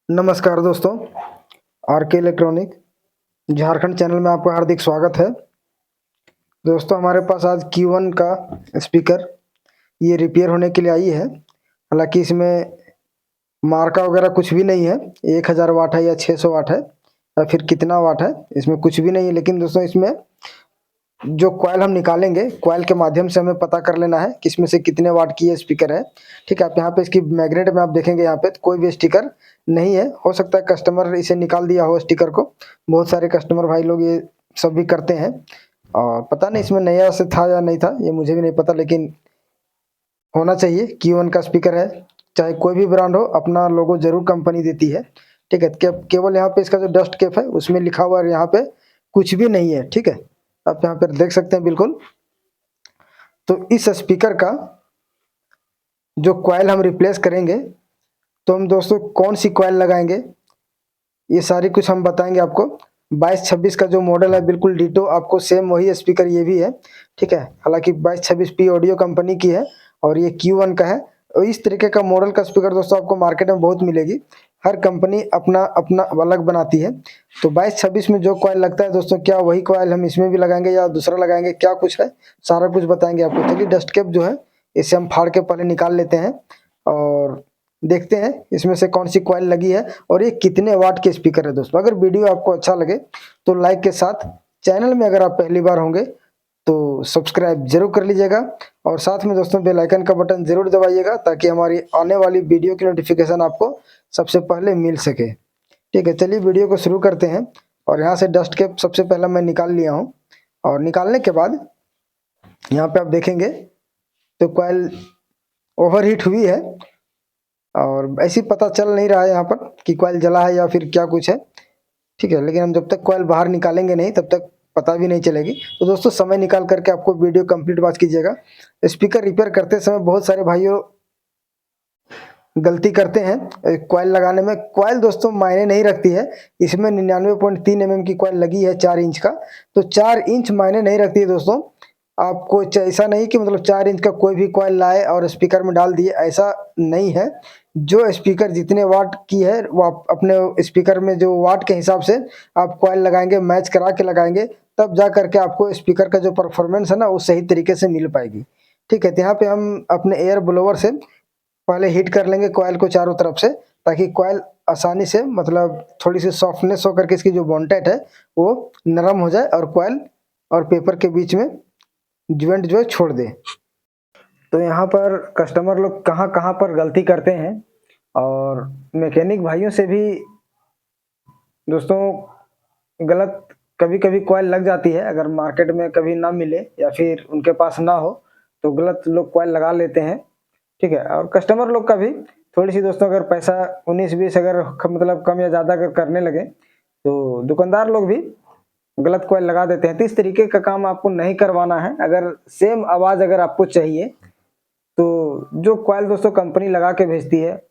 नमस्कार दोस्तों, आर के इलेक्ट्रॉनिक झारखंड चैनल में आपका हार्दिक स्वागत है। दोस्तों, हमारे पास आज Q1 का स्पीकर ये रिपेयर होने के लिए आई है। हालांकि इसमें मार्का वगैरह कुछ भी नहीं है, 1000 वाट है या 600 वाट है या फिर कितना वाट है, इसमें कुछ भी नहीं है। लेकिन दोस्तों, इसमें जो कॉइल हम निकालेंगे, कॉइल के माध्यम से हमें पता कर लेना है कि इसमें से कितने वाट की ये स्पीकर है। ठीक है, आप यहाँ पे इसकी मैग्नेट में आप देखेंगे, यहाँ पे कोई भी स्टिकर नहीं है। हो सकता है कस्टमर इसे निकाल दिया हो स्टिकर को। बहुत सारे कस्टमर भाई लोग ये सब भी करते हैं, और पता नहीं इसमें नया से था या नहीं था, ये मुझे भी नहीं पता। लेकिन होना चाहिए, Q1 का स्पीकर है, चाहे कोई भी ब्रांड हो, अपना लोगो जरूर कंपनी देती है। ठीक है, केवल यहाँ पे इसका जो डस्ट कैप है उसमें लिखा हुआ है, यहाँ पे कुछ भी नहीं है। ठीक है, आप यहाँ पर देख सकते हैं बिल्कुल। तो इस स्पीकर का जो कॉइल हम रिप्लेस करेंगे, तो हम दोस्तों कौन सी कॉइल लगाएंगे, ये सारी कुछ हम बताएंगे आपको। 2226 का जो मॉडल है, बिल्कुल डिटो आपको सेम वही स्पीकर ये भी है। ठीक है, हालांकि 2226P ऑडियो कंपनी की है और ये Q1 का है। और इस तरीके का मॉडल का स्पीकर दोस्तों आपको मार्केट में बहुत मिलेगी। हर कंपनी अपना अपना अलग बनाती है। तो 2226 में जो कॉइल लगता है दोस्तों, क्या वही कॉइल हम इसमें भी लगाएंगे या दूसरा लगाएंगे, क्या कुछ है, सारा कुछ बताएंगे आपको। चलिए, डस्ट कैप जो है इसे हम फाड़ के पहले निकाल लेते हैं और देखते हैं इसमें से कौन सी कॉइल लगी है और ये कितने वाट के स्पीकर है। दोस्तों, अगर वीडियो आपको अच्छा लगे तो लाइक के साथ, चैनल में अगर आप पहली बार होंगे तो सब्सक्राइब जरूर कर लीजिएगा, और साथ में दोस्तों बेल आइकन का बटन जरूर दबाइएगा, ताकि हमारी आने वाली वीडियो की नोटिफिकेशन आपको सबसे पहले मिल सके। ठीक है, चलिए वीडियो को शुरू करते हैं। और यहाँ से डस्ट कैप सबसे पहले मैं निकाल लिया हूँ, और निकालने के बाद यहाँ पे आप देखेंगे तो कॉइल ओवरहीट हुई है, और ऐसी पता चल नहीं रहा है यहाँ पर कि कॉइल जला है या फिर क्या कुछ है। ठीक है, लेकिन हम जब तक कॉइल बाहर निकालेंगे नहीं तब तक पता भी नहीं चलेगी। तो दोस्तों, समय निकाल करके आपको वीडियो कंप्लीट वॉच कीजिएगा। स्पीकर रिपेयर करते समय बहुत सारे भाइयों गलती करते हैं कॉइल लगाने में। कॉइल दोस्तों मायने नहीं रखती है। इसमें 99.3 mm की कॉइल लगी है 4 इंच का, तो 4 इंच मायने नहीं रखती है दोस्तों। आपको ऐसा नहीं कि मतलब 4 इंच का कोई भी कॉइल लाए और स्पीकर में डाल दिए, ऐसा नहीं है। जो स्पीकर जितने वाट की है वो आप अपने स्पीकर में जो वाट के हिसाब से आप कॉइल लगाएंगे, मैच करा के लगाएंगे, तब जा करके आपको स्पीकर का जो परफॉर्मेंस है ना, वो सही तरीके से मिल पाएगी। ठीक है, तो यहाँ पे हम अपने एयर ब्लोअर से पहले हीट कर लेंगे कॉइल को चारों तरफ से, ताकि कॉइल आसानी से, मतलब थोड़ी सी सॉफ्टनेस होकर के इसकी जो बॉन्टेट है वो नरम हो जाए और कॉइल और पेपर के बीच में ज्वाइंट जो है छोड़ दे। तो यहाँ पर कस्टमर लोग कहाँ कहाँ पर गलती करते हैं, और मैकेनिक भाइयों से भी दोस्तों गलत कभी कभी कॉइल लग जाती है। अगर मार्केट में कभी ना मिले या फिर उनके पास ना हो तो गलत लोग कॉइल लगा लेते हैं। ठीक है, और कस्टमर लोग का भी थोड़ी सी दोस्तों, अगर पैसा 19-20 अगर मतलब कम या ज़्यादा अगर करने लगे तो दुकानदार लोग भी गलत कॉइल लगा देते हैं। तो इस तरीके का काम आपको नहीं करवाना है। अगर सेम आवाज़ अगर आपको चाहिए तो जो कॉइल दोस्तों कंपनी लगा के भेजती है,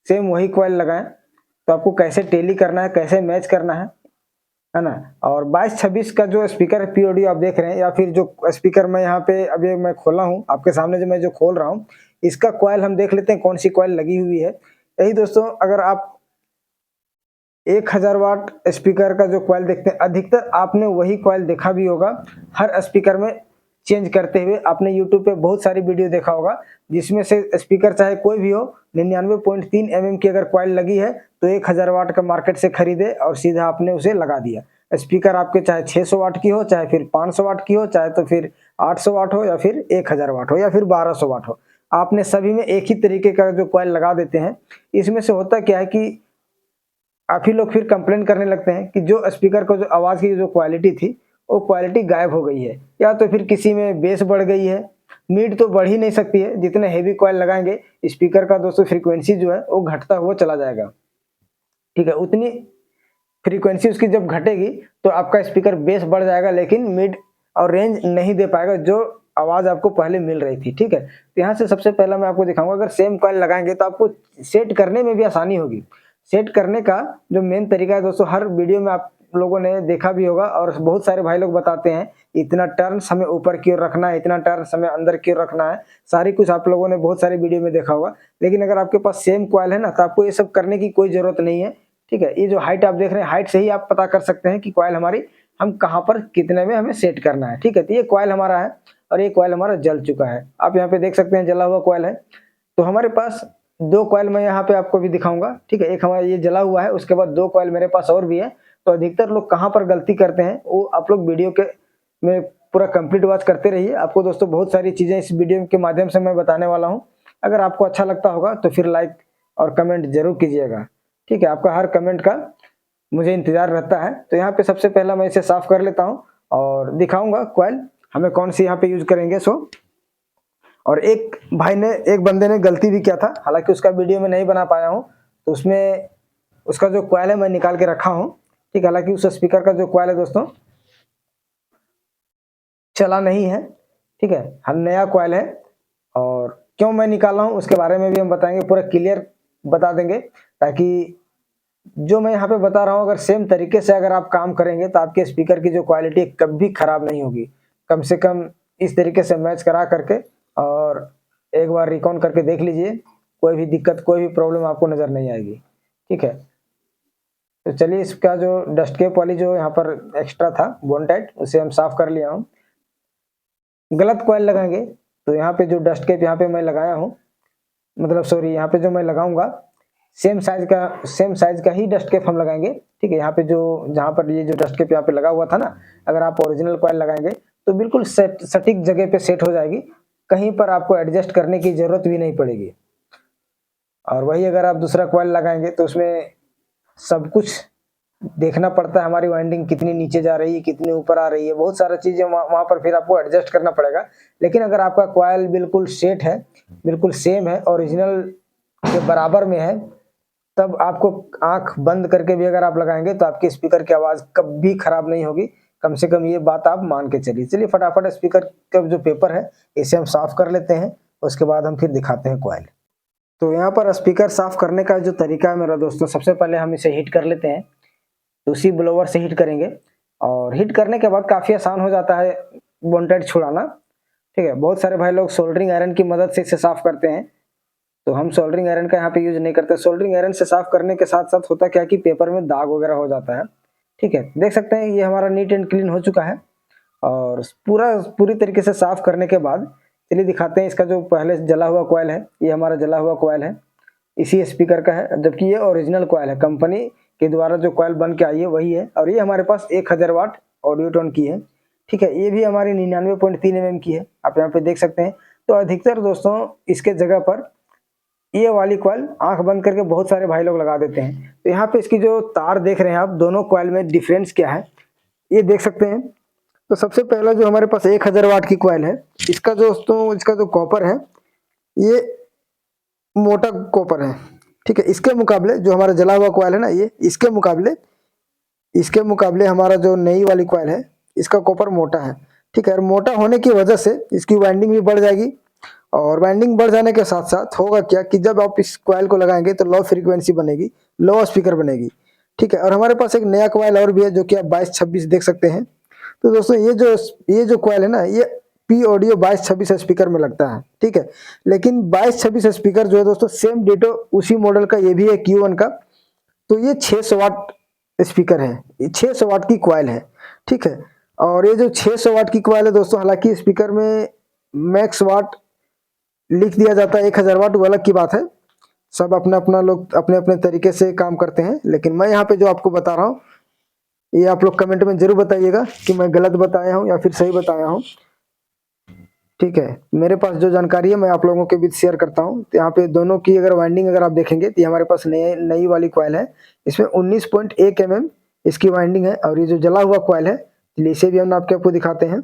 सेम वही कॉइल लगाएं। तो आपको कैसे टेली करना है, कैसे मैच करना है ना। और 2226 का जो स्पीकर है पीओडी आप देख रहे हैं, या फिर जो स्पीकर मैं यहाँ पे अभी मैं खोला हूँ आपके सामने, जो मैं जो खोल रहा हूँ, इसका कॉइल हम देख लेते हैं कौन सी कॉइल लगी हुई है। यही दोस्तों, अगर आप 1000 वाट स्पीकर का जो कॉइल देखते हैं, अधिकतर आपने वही कॉइल देखा भी होगा हर स्पीकर में चेंज करते हुए। आपने यूट्यूब पे बहुत सारी वीडियो देखा होगा, जिसमें से स्पीकर चाहे कोई भी हो, 99.3 mm की अगर कॉइल लगी है तो 1000 वाट का मार्केट से खरीदे और सीधा आपने उसे लगा दिया। स्पीकर आपके चाहे 600 वाट की हो, चाहे फिर 500 वाट की हो, चाहे तो फिर 800 वाट हो, या फिर 1000 वाट हो, या फिर 1200 वाट हो, आपने सभी में एक ही तरीके का जो कॉइल लगा देते हैं। इसमें से होता क्या है कि आप ही लोग फिर कंप्लेन करने लगते हैं कि जो स्पीकर को जो आवाज़ की जो क्वालिटी थी वो क्वालिटी गायब हो गई है, या तो फिर किसी में बेस बढ़ गई है। मीड तो बढ़ ही नहीं सकती है, जितने हेवी कॉइल लगाएंगे स्पीकर का दोस्तों फ्रीक्वेंसी जो है वो घटता हुआ चला जाएगा। ठीक है, उतनी फ्रीक्वेंसी उसकी जब घटेगी तो आपका स्पीकर बेस बढ़ जाएगा, लेकिन मिड और रेंज नहीं दे पाएगा जो आवाज़ आपको पहले मिल रही थी। ठीक है, तो यहाँ से सबसे पहला मैं आपको दिखाऊंगा, अगर सेम कॉइल लगाएंगे तो आपको सेट करने में भी आसानी होगी। सेट करने का जो मेन तरीका है दोस्तों, हर वीडियो में आप लोगों ने देखा भी होगा और बहुत सारे भाई लोग बताते हैं इतना टर्न्स हमें ऊपर की ओर रखना है, इतना टर्न्स हमें अंदर की ओर रखना है, सारी कुछ आप लोगों ने बहुत सारे वीडियो में देखा होगा। लेकिन अगर आपके पास सेम कॉइल है ना तो आपको ये सब करने की कोई जरूरत नहीं है। ठीक है, ये जो हाइट आप देख रहे हैं, हाइट से ही आप पता कर सकते हैं कि कॉइल हमारी हम कहाँ पर कितने में हमें सेट करना है। ठीक है, तो ये कॉइल हमारा है और ये कॉइल हमारा जल चुका है। आप यहाँ पे देख सकते हैं जला हुआ कॉइल है। तो हमारे पास 2 कॉइल मैं यहाँ पे आपको भी दिखाऊंगा। ठीक है, एक हमारा ये जला हुआ है, उसके बाद 2 कॉइल मेरे पास और भी है। तो अधिकतर लोग कहाँ पर गलती करते हैं वो आप लोग वीडियो के में पूरा कंप्लीट वॉच करते रहिए। आपको दोस्तों बहुत सारी चीजें इस वीडियो के माध्यम से मैं बताने वाला हूँ। अगर आपको अच्छा लगता होगा तो फिर लाइक और कमेंट जरूर कीजिएगा। ठीक है, आपका हर कमेंट का मुझे इंतजार रहता है। तो यहाँ पे सबसे पहला मैं इसे साफ कर लेता हूँ और दिखाऊंगा कॉइल हमें कौन सी यहाँ पे यूज करेंगे। और एक बंदे ने गलती भी किया था, हालांकि उसका वीडियो में नहीं बना पाया हूँ, तो उसमें उसका जो कॉइल है मैं निकाल के रखा हूँ। ठीक है, हालांकि उस स्पीकर का जो कॉइल है दोस्तों चला नहीं है। ठीक है, हम नया कॉइल है और क्यों मैं निकाला हूँ उसके बारे में भी हम बताएंगे, पूरा क्लियर बता देंगे, ताकि जो मैं यहाँ पे बता रहा हूँ अगर सेम तरीके से अगर आप काम करेंगे तो आपके स्पीकर की जो क्वालिटी कभी खराब नहीं होगी। कम से कम इस तरीके से मैच करा करके और एक बार रिकॉन करके देख लीजिए, कोई भी दिक्कत कोई भी प्रॉब्लम आपको नजर नहीं आएगी। ठीक है, तो चलिए इसका जो डस्ट कैप वाली जो यहाँ पर एक्स्ट्रा था बोन टाइट उसे हम साफ कर लिया हूँ। गलत कॉइल लगाएंगे तो यहाँ पे जो डस्ट कैप यहाँ पे मैं लगाया हूँ, मतलब सॉरी यहाँ पे जो मैं लगाऊंगा सेम साइज का ही डस्ट कैप हम लगाएंगे। ठीक है, यहाँ पे जो जहाँ पर ये जो डस्ट कैप यहाँ पे लगा हुआ था ना, अगर आप ओरिजिनल कॉइल लगाएंगे तो बिल्कुल सटीक जगह पे सेट हो जाएगी, कहीं पर आपको एडजस्ट करने की जरूरत भी नहीं पड़ेगी। और वही अगर आप दूसरा कॉइल लगाएंगे तो उसमें सब कुछ देखना पड़ता है, हमारी वाइंडिंग कितनी नीचे जा रही है, कितनी ऊपर आ रही है, बहुत सारा चीजें वहां पर फिर आपको एडजस्ट करना पड़ेगा। लेकिन अगर आपका कॉइल बिल्कुल सेट है, बिल्कुल सेम है, ओरिजिनल के बराबर में है, तब आपको आंख बंद करके भी अगर आप लगाएंगे तो आपके स्पीकर की आवाज कभी खराब नहीं होगी। कम से कम ये बात आप मान के चलिए। चलिए फटाफट स्पीकर का जो पेपर है इसे हम साफ कर लेते हैं, उसके बाद हम फिर दिखाते हैं कॉइल। तो यहाँ पर स्पीकर साफ करने का जो तरीका है मेरा दोस्तों, सबसे पहले हम इसे हीट कर लेते हैं। तो उसी ब्लोवर से हीट करेंगे और हीट करने के बाद काफी आसान हो जाता है बोन टाइट छुड़ाना। ठीक है, बहुत सारे भाई लोग सोल्डरिंग आयरन की मदद से इसे साफ करते हैं, तो हम सोल्डरिंग आयरन का यहाँ पे यूज नहीं करते। सोल्डरिंग आयरन से साफ करने के साथ साथ होता क्या कि पेपर में दाग वगैरह हो जाता है। ठीक है, देख सकते हैं ये हमारा नीट एंड क्लीन हो चुका है। और पूरी तरीके से साफ करने के बाद चलिए दिखाते हैं इसका जो पहले जला हुआ कॉइल है। ये हमारा जला हुआ कॉइल है, इसी स्पीकर का है, जबकि ये ओरिजिनल कॉइल है, कंपनी के द्वारा जो कॉइल बन के आई है वही है। और ये हमारे पास 1000 वाट ऑडियो टोन की है। ठीक है, ये भी हमारी 99.3 mm की है, आप यहाँ पे देख सकते हैं। तो अधिकतर दोस्तों इसके जगह पर ये वाली कॉइल आंख बंद करके बहुत सारे भाई लोग लगा देते हैं। तो यहाँ पे इसकी जो तार देख रहे हैं आप, दोनों कॉइल में डिफरेंस क्या है ये देख सकते हैं। तो सबसे पहला जो हमारे पास 1000 वाट की कॉइल है, इसका जो दोस्तों इसका जो कॉपर है ये मोटा कॉपर है। ठीक है, इसके मुकाबले जो हमारा जला हुआ कॉइल है ना, ये इसके मुकाबले हमारा जो नई वाली कॉइल है इसका कॉपर मोटा है। ठीक है, और मोटा होने की वजह से इसकी वाइंडिंग भी बढ़ जाएगी। और वाइंडिंग बढ़ जाने के साथ साथ होगा क्या कि जब आप इस कॉइल को लगाएंगे तो लो फ्रीक्वेंसी बनेगी, लो स्पीकर बनेगी। ठीक है, और हमारे पास एक नया कॉइल और भी है जो कि आप 22-26 देख सकते हैं। तो दोस्तों ये जो कॉइल है ना, ये पी ऑडियो 22-26 स्पीकर में लगता है। ठीक है, लेकिन 22-26 स्पीकर जो है दोस्तों सेम डिटो उसी मॉडल का ये भी है Q1 का। तो ये 600 वाट स्पीकर है, ये 600 वाट की कॉइल है। ठीक है, और ये जो 600 वाट की कॉइल है दोस्तों, हालांकि स्पीकर में मैक्स वाट लिख दिया जाता है 1000 वाट, वो अलग की बात है, सब अपना लोग अपने अपने तरीके से काम करते हैं। लेकिन मैं यहाँ पे जो आपको बता रहा हूँ ये आप लोग कमेंट में जरूर बताइएगा कि मैं गलत बताया हूँ या फिर सही बताया हूँ। ठीक है, मेरे पास जो जानकारी है मैं आप लोगों के बीच शेयर करता हूँ। तो यहाँ पे दोनों की अगर वाइंडिंग अगर आप देखेंगे तो हमारे पास नई वाली कॉइल है, इसमें 19.1 mm इसकी वाइंडिंग है। और ये जो जला हुआ कॉइल है इसे भी हम आपको दिखाते हैं।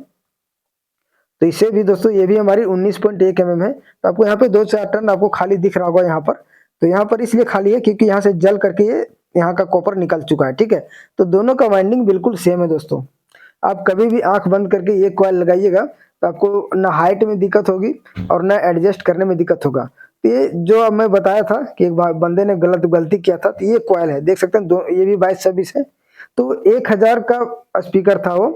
तो इसे भी दोस्तों ये भी हमारी 19.1 mm है। तो आपको यहाँ पे 2-4 टन आपको खाली दिख रहा होगा यहाँ पर। तो यहाँ पर इसलिए खाली है क्योंकि यहाँ से जल करके ये यहाँ का कॉपर निकल चुका है। ठीक है, तो दोनों का वाइंडिंग बिल्कुल सेम है दोस्तों। आप कभी भी आंख बंद करके ये कॉइल लगाइएगा तो आपको ना हाइट में दिक्कत होगी और ना एडजस्ट करने में दिक्कत होगा। तो ये जो मैं बताया था कि एक बंदे ने गलती किया था, तो ये कॉइल है, देख सकते हैं ये भी 22-26 है, तो 1000 का स्पीकर था वो,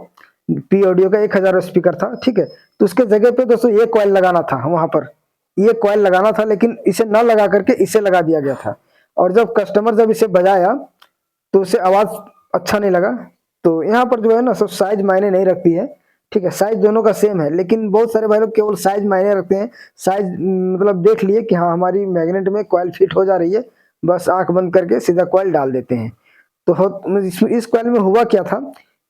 पी ऑडियो का 1000 स्पीकर था, ठीक है। तो उसके जगह पे दोस्तों ये कॉइल लगाना था वहां पर, ये कॉइल लगाना था, लेकिन इसे न लगा करके इसे लगा दिया गया था। और जब कस्टमर जब इसे बजाया तो उसे आवाज अच्छा नहीं लगा। तो यहाँ पर जो है ना, सब साइज मायने नहीं रखती है, ठीक है। साइज दोनों का सेम है, लेकिन बहुत सारे भाई लोग केवल साइज मायने रखते हैं। साइज मतलब देख लिए कि हाँ हमारी मैग्नेट में कॉइल फिट हो जा रही है, बस आंख बंद करके सीधा कॉइल डाल देते हैं। तो इस कॉइल में हुआ क्या था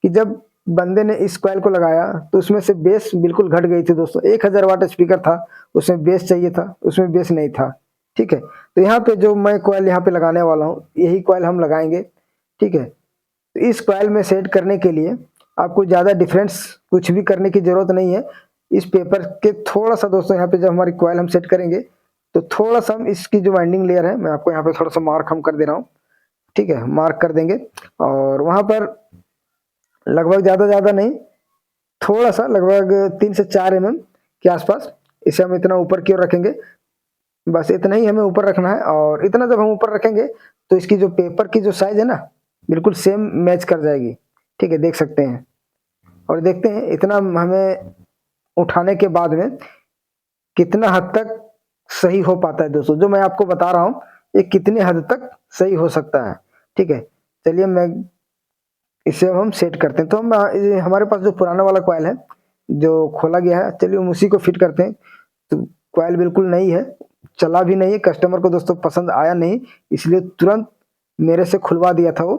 कि जब बंदे ने इस कॉइल को लगाया तो उसमें से बेस बिल्कुल घट गई थी दोस्तों। 1000 वाट स्पीकर था, उसमें बेस चाहिए था, उसमें बेस नहीं था, ठीक है। तो यहाँ पे जो मैं कॉइल यहाँ पे लगाने वाला हूँ, यही कॉइल हम लगाएंगे, ठीक है। तो इस कॉइल में सेट करने के लिए आपको ज़्यादा डिफरेंस कुछ भी करने की ज़रूरत नहीं है। इस पेपर के थोड़ा सा दोस्तों यहाँ पे जब हमारी कॉइल हम सेट करेंगे तो थोड़ा सा हम इसकी जो वाइंडिंग लेयर है, मैं आपको यहाँ पे थोड़ा सा मार्क हम कर दे रहा हूँ, ठीक है, मार्क कर देंगे। और वहाँ पर लगभग ज़्यादा नहीं, थोड़ा सा लगभग 3 से 4 mm के आसपास इसे हम इतना ऊपर की ओर रखेंगे, बस इतना ही हमें ऊपर रखना है। और इतना जब हम ऊपर रखेंगे तो इसकी जो पेपर की जो साइज है ना, बिल्कुल सेम मैच कर जाएगी, ठीक है, देख सकते हैं। और देखते हैं इतना हमें उठाने के बाद में कितना हद तक सही हो पाता है दोस्तों। जो मैं आपको बता रहा हूँ ये कितनी हद तक सही हो सकता है, ठीक है। चलिए मैं इसे अब हम सेट करते हैं। तो हमारे पास जो पुराना वाला कॉइल है जो खोला गया है, चलिए हम उसी को फिट करते हैं। तो कॉइल बिल्कुल नई है, चला भी नहीं है, कस्टमर को दोस्तों पसंद आया नहीं, इसलिए तुरंत मेरे से खुलवा दिया था वो,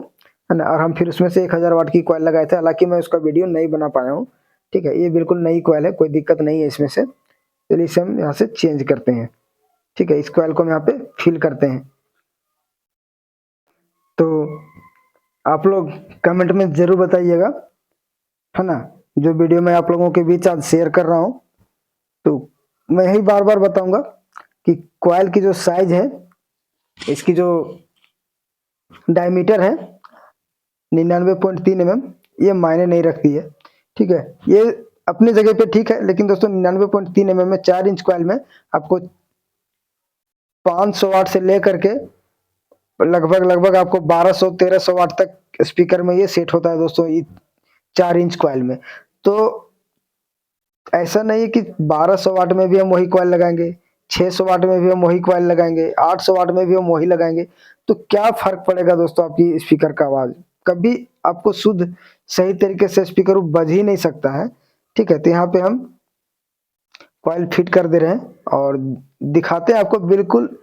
है ना। और हम फिर उसमें से 1000 वाट की कॉइल लगाए थे, हालांकि मैं उसका वीडियो नहीं बना पाया हूँ, ठीक है। ये बिल्कुल नई कॉइल है, कोई दिक्कत नहीं है इसमें से। चलिए इसे हम यहाँ से चेंज करते हैं, ठीक है। इस कॉइल को हम यहाँ पे फिल करते हैं। तो आप लोग कमेंट में जरूर बताइएगा, है ना, जो वीडियो मैं आप लोगों के बीच आज शेयर कर रहा हूँ। तो मैं यही बार बार बताऊंगा कि कॉइल की जो साइज है, इसकी जो डायमीटर है 99.3 mm, ये मायने नहीं रखती है, ठीक है। ये अपनी जगह पे ठीक है, लेकिन दोस्तों 99.3 mm में 4 इंच कॉइल में आपको 500 वाट से लेकर के लगभग आपको 1200-1300 वाट तक स्पीकर में ये सेट होता है दोस्तों, ये 4 इंच कॉइल में। तो ऐसा नहीं है कि 1200 वाट में भी हम वही कॉइल लगाएंगे, 600 वाट में भी हम वही कॉइल लगाएंगे, 800 वाट में भी हम वही लगाएंगे, तो क्या फर्क पड़ेगा दोस्तों आपकी स्पीकर का आवाज। कभी आपको शुद्ध सही तरीके से स्पीकर बज ही नहीं सकता है, ठीक है। तो यहाँ पे हम कॉइल फिट कर दे रहे हैं और दिखाते हैं आपको बिल्कुल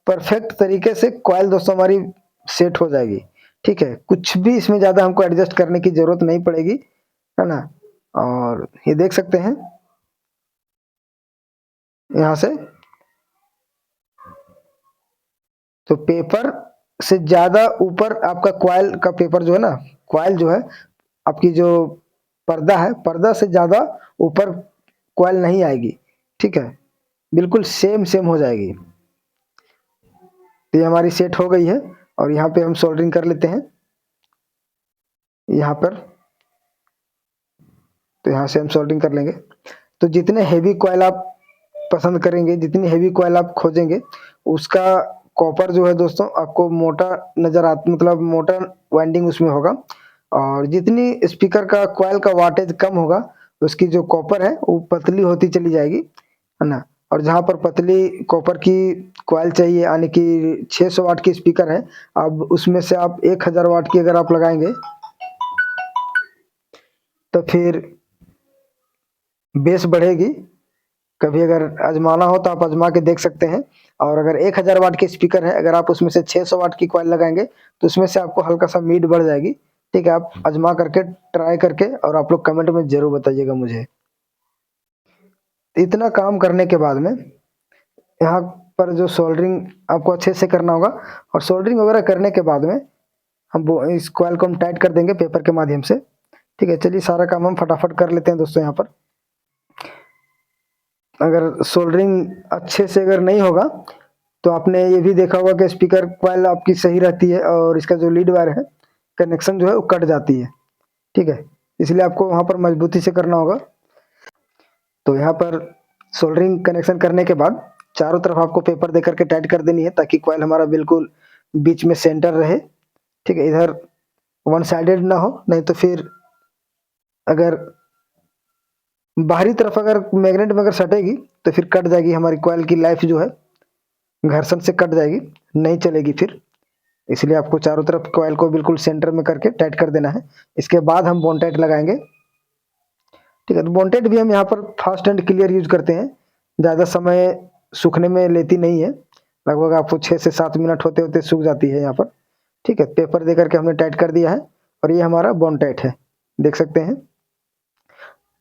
परफेक्ट तरीके से कॉइल दोस्तों हमारी सेट हो जाएगी, ठीक है। कुछ भी इसमें ज्यादा हमको एडजस्ट करने की जरूरत नहीं पड़ेगी, है ना। और ये देख सकते हैं यहाँ से, तो पेपर से ज्यादा ऊपर आपका कॉइल का पेपर जो है ना, कॉइल जो है आपकी जो पर्दा है, पर्दा से ज्यादा ऊपर कॉइल नहीं आएगी, ठीक है, बिल्कुल सेम सेम हो जाएगी। तो ये हमारी सेट हो गई है और यहाँ पे हम सोल्डरिंग कर लेते हैं यहाँ पर। तो यहाँ से हम सोल्डरिंग कर लेंगे। तो जितने हेवी कॉइल आप पसंद करेंगे, जितनी हेवी कॉइल आप खोजेंगे, उसका कॉपर जो है दोस्तों आपको मोटा नजर आता, मतलब मोटा वाइंडिंग उसमें होगा। और जितनी स्पीकर का कॉइल का वाटेज कम होगा, उसकी जो कॉपर है वो पतली होती चली जाएगी, है ना। और जहाँ पर पतली कॉपर की कॉइल चाहिए, यानी कि 600 वाट की स्पीकर है, अब उसमें से आप 1000 वाट की अगर आप लगाएंगे तो फिर बेस बढ़ेगी। कभी अगर आजमाना हो तो आप आजमा के देख सकते हैं। और अगर 1000 वाट की स्पीकर है, अगर आप उसमें से 600 वाट की कॉइल लगाएंगे तो उसमें से आपको हल्का सा मीड बढ़ जाएगी, ठीक है। आप आजमा करके ट्राई करके और आप लोग कमेंट में जरूर बताइएगा मुझे। इतना काम करने के बाद में यहाँ पर जो सोल्डरिंग आपको अच्छे से करना होगा, और सोल्डरिंग वगैरह करने के बाद में हम इस कॉइल को हम टाइट कर देंगे पेपर के माध्यम से, ठीक है। चलिए सारा काम हम फटाफट कर लेते हैं दोस्तों। यहाँ पर अगर सोल्डरिंग अच्छे से अगर नहीं होगा तो आपने ये भी देखा होगा कि स्पीकर कॉइल आपकी सही रहती है और इसका जो लीड वायर है कनेक्शन जो है वो कट जाती है, ठीक है। इसलिए आपको वहाँ पर मजबूती से करना होगा। तो यहाँ पर सोल्डरिंग कनेक्शन करने के बाद चारों तरफ आपको पेपर दे करके टाइट कर देनी है, ताकि कॉइल हमारा बिल्कुल बीच में सेंटर रहे, ठीक है। इधर वन साइडेड ना हो, नहीं तो फिर अगर बाहरी तरफ अगर मैग्नेट में अगर सटेगी तो फिर कट जाएगी हमारी कॉइल की लाइफ जो है, घर्षण से कट जाएगी, नहीं चलेगी फिर। इसलिए आपको चारों तरफ कॉइल को बिल्कुल सेंटर में करके टाइट कर देना है। इसके बाद हम बॉन्ड लगाएंगे। ठीक है, तो बॉन्ड भी हम यहाँ पर फास्ट एंड क्लियर यूज करते हैं, ज़्यादा समय सूखने में लेती नहीं है, लगभग आपको 6 से 7 मिनट होते होते सूख जाती है यहाँ पर। ठीक है, पेपर दे करके हमने टाइट कर दिया है और ये हमारा बॉन्ड टाइट है, देख सकते हैं।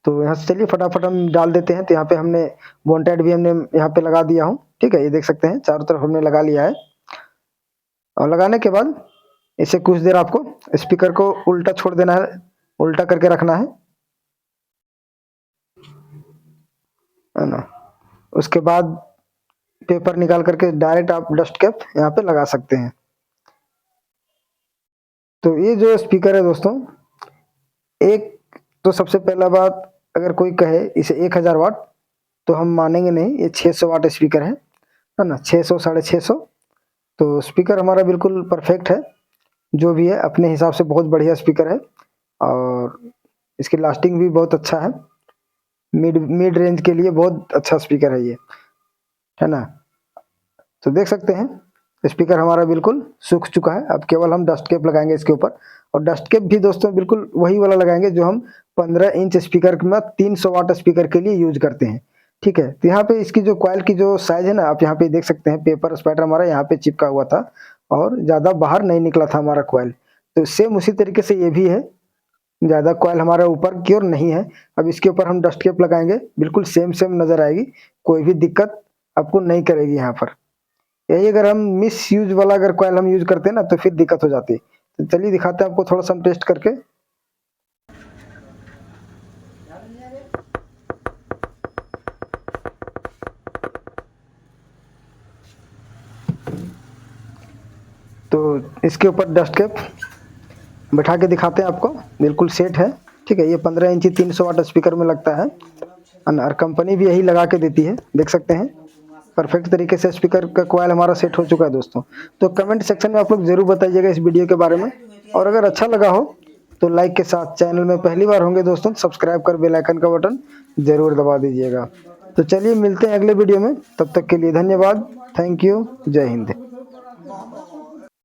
तो यहाँ से चलिए फटाफट हम डाल देते हैं। तो यहाँ पे हमने बॉन्ड टाइट भी हमने यहाँ पे लगा दिया हूँ। ठीक है, ये देख सकते हैं चारों तरफ हमने लगा लिया है। और लगाने के बाद इसे कुछ देर आपको स्पीकर को उल्टा छोड़ देना है, उल्टा करके रखना है ना। उसके बाद पेपर निकाल करके डायरेक्ट आप डस्ट कैप यहाँ पे लगा सकते हैं। तो ये जो स्पीकर है दोस्तों, एक तो सबसे पहला बात, अगर कोई कहे इसे 1000 वाट तो हम मानेंगे नहीं, ये 600 वाट स्पीकर है ना, 600 650। तो स्पीकर हमारा बिल्कुल परफेक्ट है, जो भी है अपने हिसाब से बहुत बढ़िया स्पीकर है और इसकी लास्टिंग भी बहुत अच्छा है। मिड रेंज के लिए बहुत अच्छा स्पीकर है ये, है ना। तो देख सकते हैं स्पीकर हमारा बिल्कुल सूख चुका है। अब केवल हम डस्ट कैप लगाएंगे इसके ऊपर, और डस्ट कैप भी दोस्तों बिल्कुल वही वाला लगाएंगे जो हम 15 इंच स्पीकर में 300 वाट स्पीकर के लिए यूज करते हैं। ठीक है, तो यहाँ पे इसकी जो कॉइल की जो साइज है ना, आप यहाँ पे देख सकते हैं, पेपर स्पाइडर हमारा यहाँ पे चिपका हुआ था और ज़्यादा बाहर नहीं निकला था हमारा कॉइल। तो सेम उसी तरीके से ये भी है, ज़्यादा कॉइल हमारा ऊपर की ओर नहीं है। अब इसके ऊपर हम डस्ट कैप लगाएंगे, बिल्कुल सेम नज़र आएगी, कोई भी दिक्कत आपको नहीं करेगी यहाँ पर। यही अगर हम मिस यूज वाला अगर कॉइल हम यूज करते हैं ना तो फिर दिक्कत हो जाती है। तो चलिए दिखाते हैं आपको थोड़ा सा हम टेस्ट करके। तो इसके ऊपर डस्ट कैप बैठा के दिखाते हैं आपको, बिल्कुल सेट है। ठीक है, ये 15 इंची 300 वाट स्पीकर में लगता है और कंपनी भी यही लगा के देती है, देख सकते हैं परफेक्ट तरीके से स्पीकर का कॉइल हमारा सेट हो चुका है दोस्तों। तो कमेंट सेक्शन में आप लोग जरूर बताइएगा इस वीडियो के बारे में, और अगर अच्छा लगा हो तो लाइक के साथ, चैनल में पहली बार होंगे दोस्तों सब्सक्राइब कर बेल आइकन का बटन जरूर दबा दीजिएगा। तो चलिए मिलते हैं अगले वीडियो में, तब तक के लिए धन्यवाद, थैंक यू, जय हिंद।